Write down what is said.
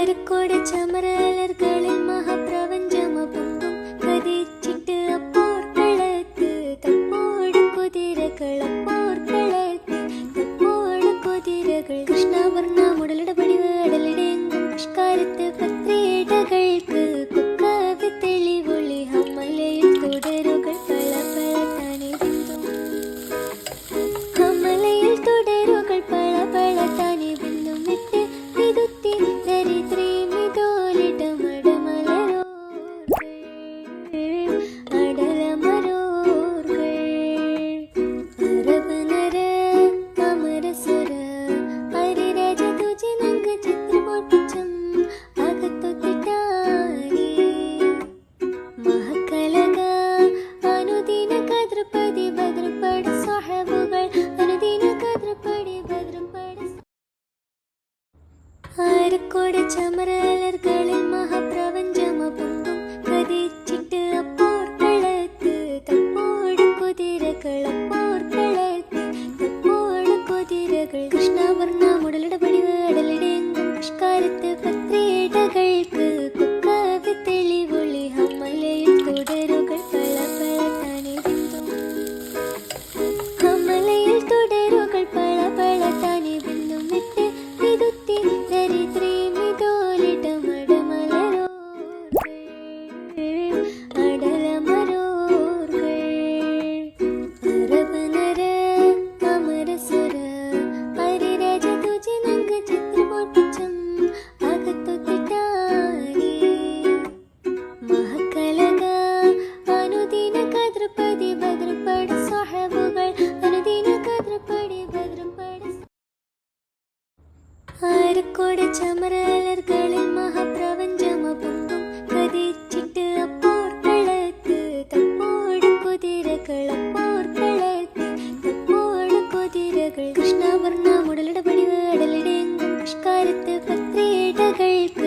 ആരക്കോടെ ചമരലർകളിൽ മഹാപ്രപഞ്ചമപൊങ്കും കതിച്ചിട്ട് അപ്പോർക്കളത്ത് തപ്പോട് കുതിരകളപ്പോർക്കളത്ത് തപ്പോട് കുതിരകൾ കൃഷ്ണവർണ്ണ മുടലിട പടിവ് അടലിടെങ്കും പുഷ്കാരത്ത് പത്രിയിടകൾക്ക് കുക്കവി തെളിവൊളി ഹമ്മലയിൽ തുടരുകൾ പല പല തനി ബിന്ദു ഹമ്മലയിൽ തുടരുകൾ പല പല തനി ബിന്ദു വിട്ട് വിതുത്തി ദരിദ്രീ മിതോലിടമടമലരോർകൾ അടലമരോർകൾ അരവനര അമരസുര ഹരിരാജ തുജി നങ്ക ചിത്രമോർപ്പിച്ചം അകത്തൊത്തിട്ടാരി മഹക്കലക അനുദിന കദ്രപതി ഭദ്രപട സ്വഹബുകൾ അനുദിന കദ്രപടി ഭദ്രപട ആരക്കോടെ ചമരലർകളിൽ മഹാപ്രപഞ്ചമപൊങ്കും കതിച്ചിട്ട് അപ്പോർക്കളത്ത് തപ്പോട് കുതിരകളപ്പോർക്കളത്ത് തപ്പോട് കുതിരകൾ കൃഷ്ണവർണ്ണ മുടലിട പടിവ് അടലിടെങ്കും പുഷ്കാരത്ത് പത്രിയിടകൾക്ക് കുക്കവി തെളിവൊളി ഹമ്മലയിൽ തുടരുകൾ പല പല തനി ബിന്ദു ഹമ്മലയിൽ തുടരുകൾ പല പല തനി ബിന്ദു വിട്ട് വിതുത്തി ദരിദ്രീ മിതോലിടമടമലരോർകൾ അടലമരോർകൾ അരവനര അമരസുര ഹരിരാജ തുജി നങ്ക ചിത്രമോർപ്പിച്ചം അകത്തൊത്തിട്ടാരി മഹക്കലക അനുദിന കദ്രപതി ഭദ്രപട സ്വഹബുകൾ അനുദിന കദ്രപടി ഭദ്രപട ആരക്കോടെ ചമരലർകളിൽ മഹാപ്രപഞ്ചമപൊങ്കും കതിച്ചിട്ട് അപ്പോർക്കളത്ത് തപ്പോട് കുതിരകളപ്പോർക്കളത്ത് തപ്പോട് കുതിരകൾ കൃഷ്ണവർണ്ണ മുടലിട പടിവ് അടലിടെങ്കും പുഷ്കാരത്ത് പത്രിയിടകൾക്ക്